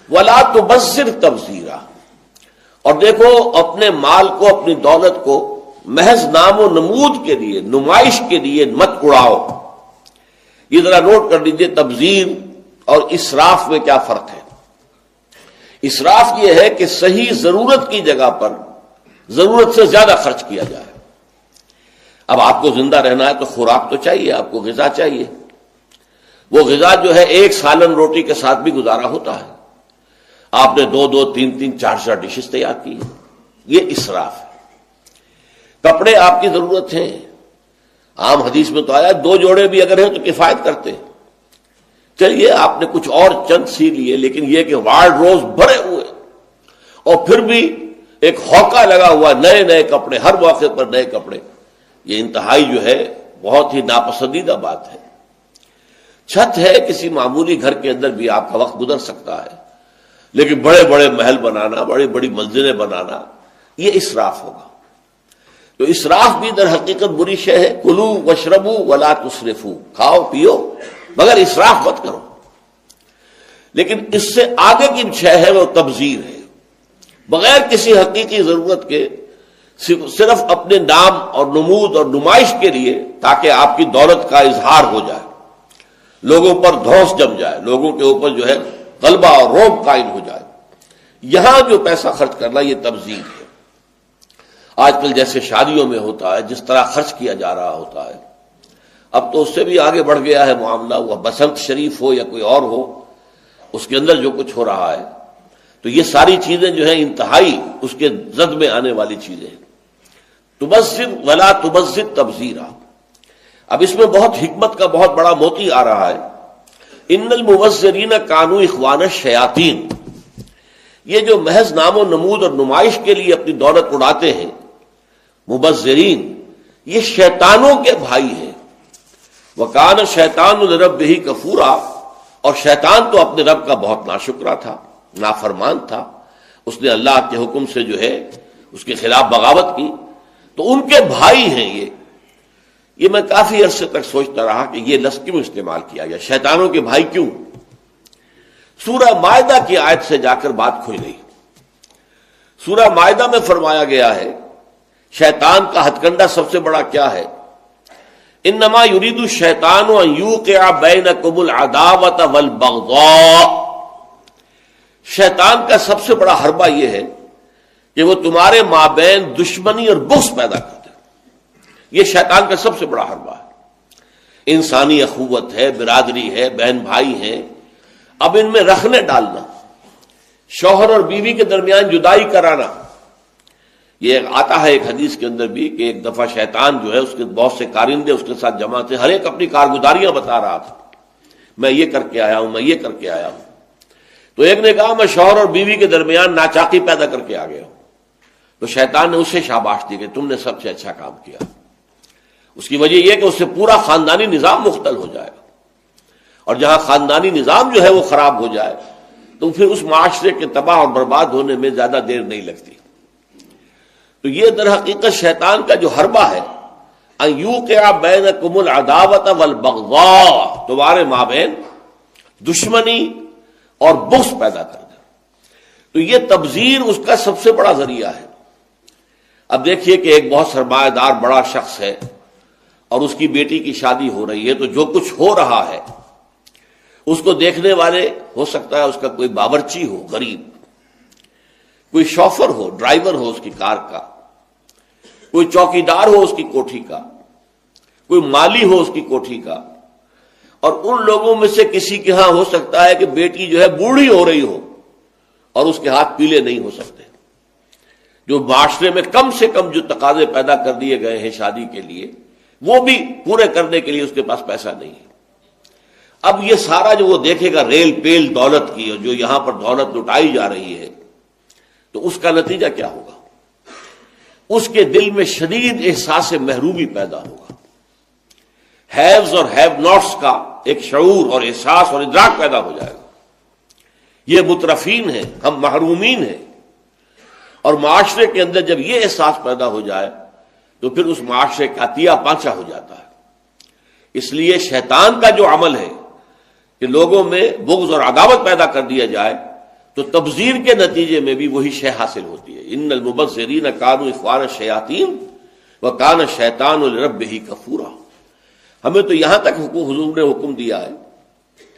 ولا تبذر تبذیرا، اور دیکھو اپنے مال کو، اپنی دولت کو محض نام و نمود کے لیے، نمائش کے لیے مت اڑاؤ۔ یہ ذرا نوٹ کر لیجیے تبذیر اور اسراف میں کیا فرق ہے۔ اسراف یہ ہے کہ صحیح ضرورت کی جگہ پر ضرورت سے زیادہ خرچ کیا جائے۔ اب آپ کو زندہ رہنا ہے تو خوراک تو چاہیے، آپ کو غذا چاہیے، وہ غذا جو ہے ایک سالن روٹی کے ساتھ بھی گزارا ہوتا ہے، آپ نے دو دو تین تین چار چار ڈشز تیار کی ہیں، یہ اسراف ہے۔ کپڑے آپ کی ضرورت ہیں، عام حدیث میں تو آیا 2 جوڑے بھی اگر ہیں تو کفایت کرتے ہیں، چلیے آپ نے کچھ اور چند سی لیے، لیکن یہ کہ وارڈ روز بھرے ہوئے اور پھر بھی ایک ہوکا لگا ہوا نئے نئے کپڑے، ہر موقع پر نئے کپڑے، یہ انتہائی جو ہے بہت ہی ناپسندیدہ بات ہے۔ چھت ہے کسی معمولی گھر کے اندر بھی آپ کا وقت گزر سکتا ہے، لیکن بڑے بڑے محل بنانا، بڑی بڑی منزلیں بنانا، یہ اسراف ہوگا۔ تو اسراف بھی در حقیقت بری شے ہے۔ کلو واشربو ولا تسرفو، کھاؤ پیو مگر اسراف مت کرو۔ لیکن اس سے آگے کی شے ہے وہ تبذیر ہے، بغیر کسی حقیقی ضرورت کے صرف اپنے نام اور نمود اور نمائش کے لیے، تاکہ آپ کی دولت کا اظہار ہو جائے، لوگوں پر دھوس جم جائے، لوگوں کے اوپر جو ہے غلبہ اور رعب قائم ہو جائے، یہاں جو پیسہ خرچ کرنا یہ تبذیر ہے۔ آج کل جیسے شادیوں میں ہوتا ہے، جس طرح خرچ کیا جا رہا ہوتا ہے، اب تو اس سے بھی آگے بڑھ گیا ہے معاملہ، وہ بسنت شریف ہو یا کوئی اور ہو، اس کے اندر جو کچھ ہو رہا ہے، تو یہ ساری چیزیں جو ہیں انتہائی اس کے زد میں آنے والی چیزیں ہیں۔ تبذر ولا تبذر تبذیرا، اب اس میں بہت حکمت کا بہت بڑا موتی آ رہا ہے۔ ان المبذرین کانوا اخوان الشیاطین، یہ جو محض نام و نمود اور نمائش کے لیے اپنی دولت اڑاتے ہیں مبذرین، یہ شیطانوں کے بھائی ہیں۔ وکان الشیطان لربہ کفورا، اور شیطان تو اپنے رب کا بہت ناشکرا تھا، نافرمان تھا، اس نے اللہ کے حکم سے جو ہے اس کے خلاف بغاوت کی، تو ان کے بھائی ہیں یہ میں کافی عرصے تک سوچتا رہا کہ یہ لفظ کیوں استعمال کیا گیا، شیطانوں کے بھائی کیوں؟ سورہ مائدہ کی آیت سے جا کر بات کھل گئی۔ سورہ مائدہ میں فرمایا گیا ہے شیطان کا ہتھ کنڈا سب سے بڑا کیا ہے؟ انما یرید الشیطان ان یوقع بینکم العداوۃ والبغضاء، شیطان کا سب سے بڑا حربہ یہ ہے کہ وہ تمہارے مابین دشمنی اور بغض پیدا کر دے، یہ شیطان کا سب سے بڑا حربہ ہے۔ انسانی اخوت ہے، برادری ہے، بہن بھائی ہیں، اب ان میں رکھنے ڈالنا، شوہر اور بیوی کے درمیان جدائی کرانا، یہ آتا ہے ایک حدیث کے اندر بھی کہ ایک دفعہ شیطان جو ہے اس کے بہت سے کارندے اس کے ساتھ جمع تھے، ہر ایک اپنی کارگزاریاں بتا رہا تھا، میں یہ کر کے آیا ہوں، میں یہ کر کے آیا ہوں۔ تو ایک نے کہا میں شوہر اور بیوی کے درمیان ناچاقی پیدا کر کے آ گیا ہوں، تو شیطان نے اسے شاباش دی کہ تم نے سب سے اچھا کام کیا۔ اس کی وجہ یہ کہ اس سے پورا خاندانی نظام مختل ہو جائے گا، اور جہاں خاندانی نظام جو ہے وہ خراب ہو جائے تو پھر اس معاشرے کے تباہ اور برباد ہونے میں زیادہ دیر نہیں لگتی۔ تو یہ در حقیقت شیطان کا جو حربہ ہے، ان یوقع بینکم العداوۃ والبغضاء، تمہارے مابین دشمنی اور بغض پیدا کر دے، تو یہ تبذیر اس کا سب سے بڑا ذریعہ ہے۔ اب دیکھیے کہ ایک بہت سرمایہ دار بڑا شخص ہے اور اس کی بیٹی کی شادی ہو رہی ہے، تو جو کچھ ہو رہا ہے اس کو دیکھنے والے ہو سکتا ہے اس کا کوئی باورچی ہو غریب، کوئی شوفر ہو، ڈرائیور ہو اس کی کار کا، کوئی چوکیدار ہو اس کی کوٹھی کا، کوئی مالی ہو اس کی کوٹھی کا، اور ان لوگوں میں سے کسی کے ہاں ہو سکتا ہے کہ بیٹی جو ہے بوڑھی ہو رہی ہو اور اس کے ہاتھ پیلے نہیں ہو سکتے، جو معاشرے میں کم سے کم جو تقاضے پیدا کر دیے گئے ہیں شادی کے لیے وہ بھی پورے کرنے کے لیے اس کے پاس پیسہ نہیں ہے۔ اب یہ سارا جو وہ دیکھے گا ریل پیل دولت کی، اور جو یہاں پر دولت لٹائی جا رہی ہے، تو اس کا نتیجہ کیا ہوگا؟ اس کے دل میں شدید احساس محرومی پیدا ہوگا، ہیوز اور ہیو ناٹس کا ایک شعور اور احساس اور ادراک پیدا ہو جائے گا، یہ مترفین ہیں، ہم محرومین ہیں۔ اور معاشرے کے اندر جب یہ احساس پیدا ہو جائے تو پھر اس معاشرے کا تیا پانچا ہو جاتا ہے۔ اس لیے شیطان کا جو عمل ہے کہ لوگوں میں بغض اور عداوت پیدا کر دیا جائے، تو تبذیر کے نتیجے میں بھی وہی شے حاصل ہوتی ہے. ان المبذرین کانوا اخوان الشیاطین وکان الشیطان لربہ کفورا. ہمیں تو یہاں تک حضور نے حکم دیا ہے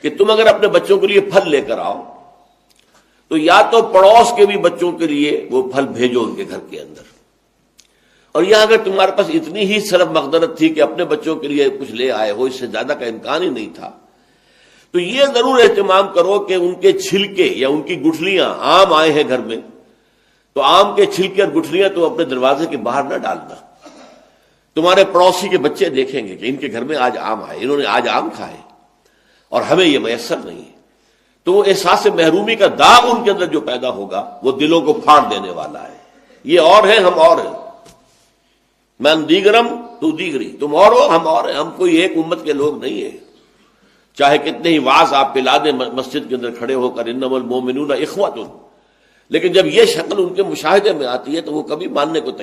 کہ تم اگر اپنے بچوں کے لیے پھل لے کر آؤ تو یا تو پڑوس کے بھی بچوں کے لیے وہ پھل بھیجو ان کے گھر کے اندر. اور یہاں اگر تمہارے پاس اتنی ہی صرف مقدرت تھی کہ اپنے بچوں کے لیے کچھ لے آئے ہو، اس سے زیادہ کا امکان ہی نہیں تھا، تو یہ ضرور اہتمام کرو کہ ان کے چھلکے یا ان کی گٹھلیاں، آم آئے ہیں گھر میں تو آم کے چھلکے اور گٹھلیاں تو اپنے دروازے کے باہر نہ ڈالنا. تمہارے پڑوسی کے بچے دیکھیں گے کہ ان کے گھر میں آج آم آئے، انہوں نے آج آم کھائے اور ہمیں یہ میسر نہیں ہے. تو وہ احساس محرومی کا داغ ان کے اندر جو پیدا ہوگا وہ دلوں کو پھاڑ دینے والا ہے. یہ اور ہیں، ہم اور ہیں. من دیگرم تو دیگری، تم اور ہو ہم اور ہیں. ہم کوئی ایک امت کے لوگ نہیں ہیں. چاہے کتنے ہی واعظ آپ پلا دیں مسجد کے اندر کھڑے ہو کر انما المؤمنون اخوۃ، لیکن جب یہ شکل ان کے مشاہدے میں آتی ہے تو وہ کبھی ماننے کو تیار